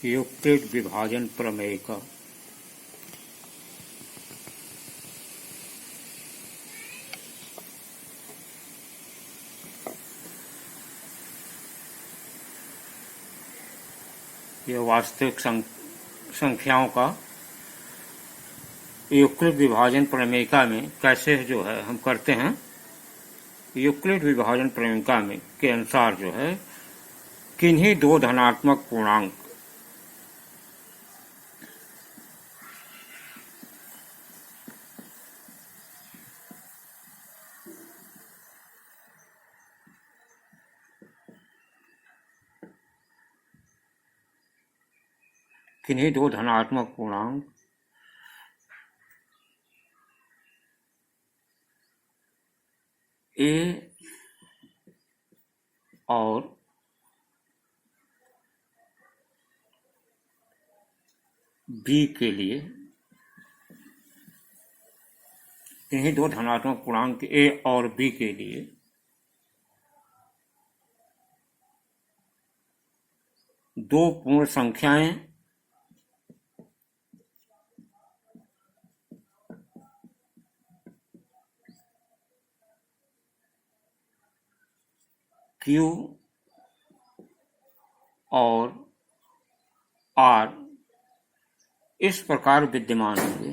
Euclid विभाजन प्रमेय का यह वास्तविक संख्याओं का यूक्लिड विभाजन प्रमेयिका में कैसे जो है हम करते हैं। यूक्लिड विभाजन प्रमेयिका में के अनुसार जो है किन्हीं दो धनात्मक पूर्णांक ए और बी के लिए, किन्हीं दो धनात्मक पूर्णांक ए और बी के लिए दो पूर्ण संख्याएं Q और R इस प्रकार विद्यमान होंगे।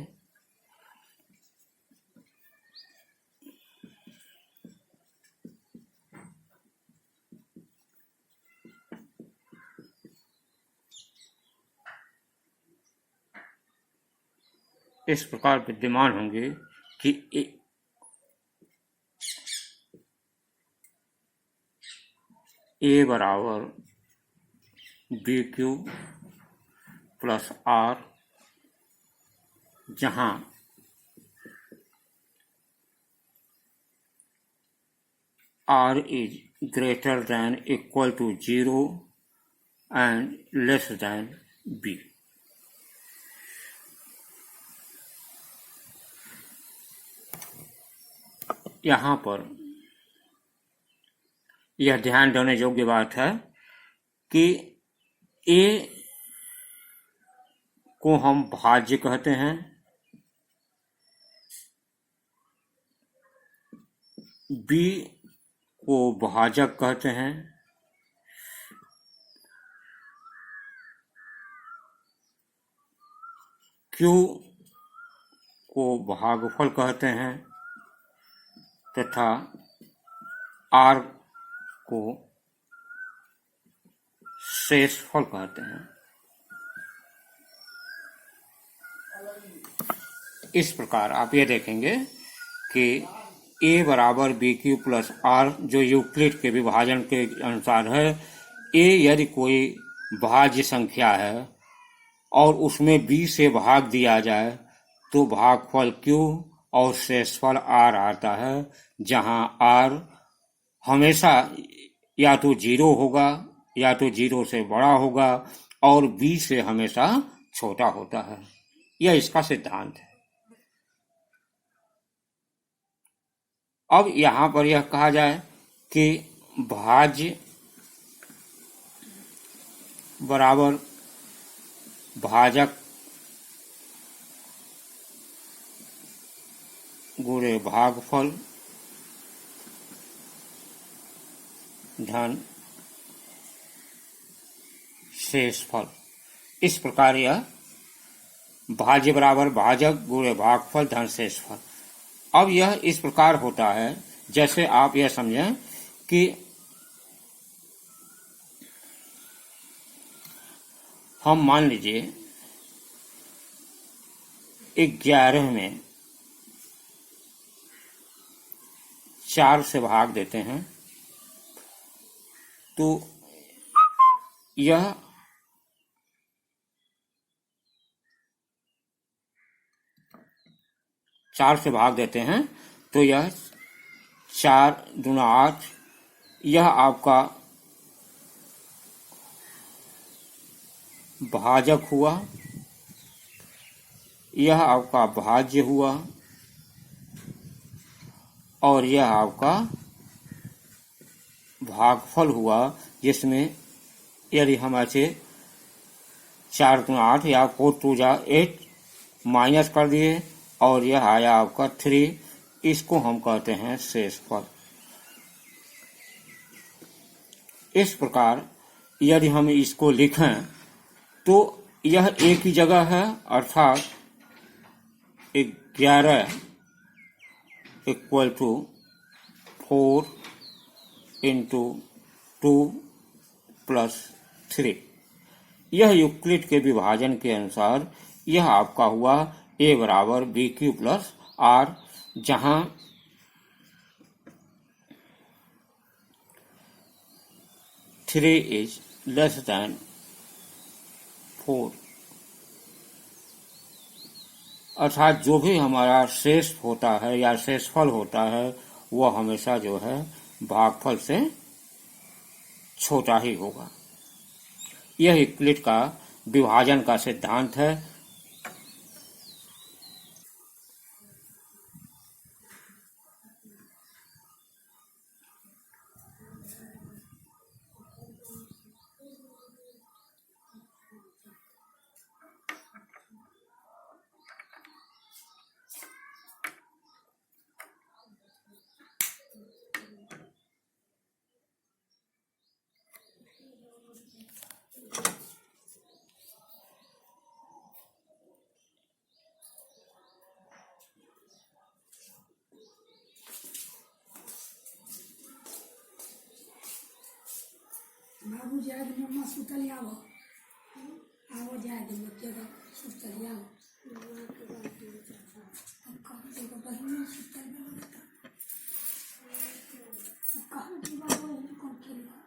इस प्रकार विद्यमान होंगे कि ए बराबर बी क्यू प्लस आर, जहां R is greater than equal to 0 and less than B. यहाँ पर यह ध्यान देने योग्य बात है कि ए को हम भाज्य कहते हैं, बी को भाजक कहते हैं, क्यू को भागफल कहते हैं तथा आर को शेषफल कहते हैं। इस प्रकार आप ये देखेंगे कि ए बराबर बी क्यू प्लस आर जो यूक्लिड के विभाजन के अनुसार है, ए यदि कोई भाज्य संख्या है और उसमें बी से भाग दिया जाए तो भागफल क्यू और शेषफल आर आता है, जहां आर हमेशा या तो 0 होगा या तो 0 से बड़ा होगा और बी से हमेशा छोटा होता है। यह इसका सिद्धांत है। अब यहाँ पर यह कहा जाए कि भाज्य बराबर भाजक गुणे भागफल धन शेषफल। इस प्रकार यह भाज्य बराबर भाजक गुणे भागफल धन शेषफल। अब यह इस प्रकार होता है जैसे आप यह समझें कि हम मान लीजिए 11 में 4 से भाग देते हैं तो यह 4 से भाग देते हैं तो यह 4 दूना 8, यह आपका भाजक हुआ, यह आपका भाज्य हुआ और यह आपका भागफल हुआ, जिसमें यदि हम ऐसे 4 दूनी 8 या 4 2 जा 8 माइनस कर दिए और यह आया आपका 3। इसको हम कहते हैं शेषफल। इस प्रकार यदि हम इसको लिखें तो यह एक ही जगह है, अर्थात 11 इक्वल टू 4 इंटू 2 प्लस 3। यह यूक्लिड के विभाजन के अनुसार यह आपका हुआ a बराबर बी क्यू प्लस आर, जहां थ्री इज लेस देन 4। अर्थात जो भी हमारा शेष होता है या शेषफल होता है वह हमेशा जो है भागफल से छोटा ही होगा। यह यूक्लिड का विभाजन का सिद्धांत है। बाबू जाए तो मम्मा सुतल आओ आओ जाए तो बच्चे का सुतल आओ कहाँ से बहन सुतल में कहाँ की बाबू कौन खेलेगा।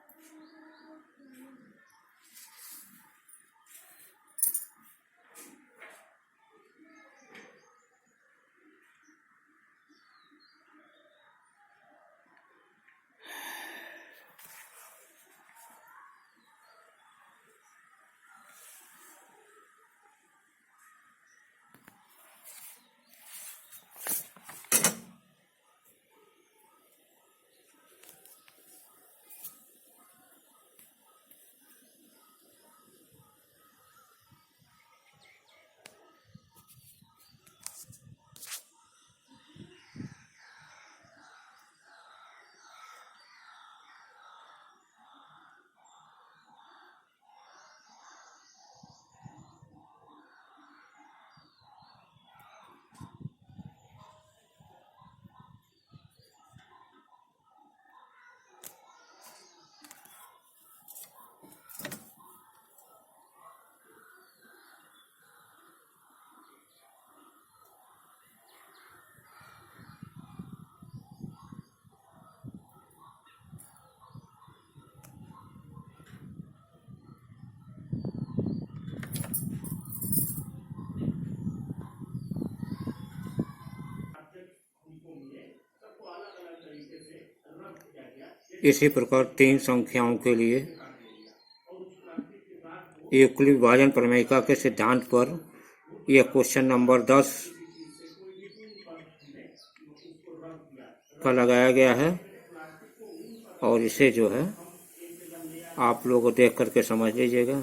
इसी प्रकार 3 संख्याओं के लिए यूक्लिड विभाजन प्रमेयिका के सिद्धांत पर यह क्वेश्चन नंबर 10 का लगाया गया है और इसे जो है आप लोग देख करके समझ लीजिएगा।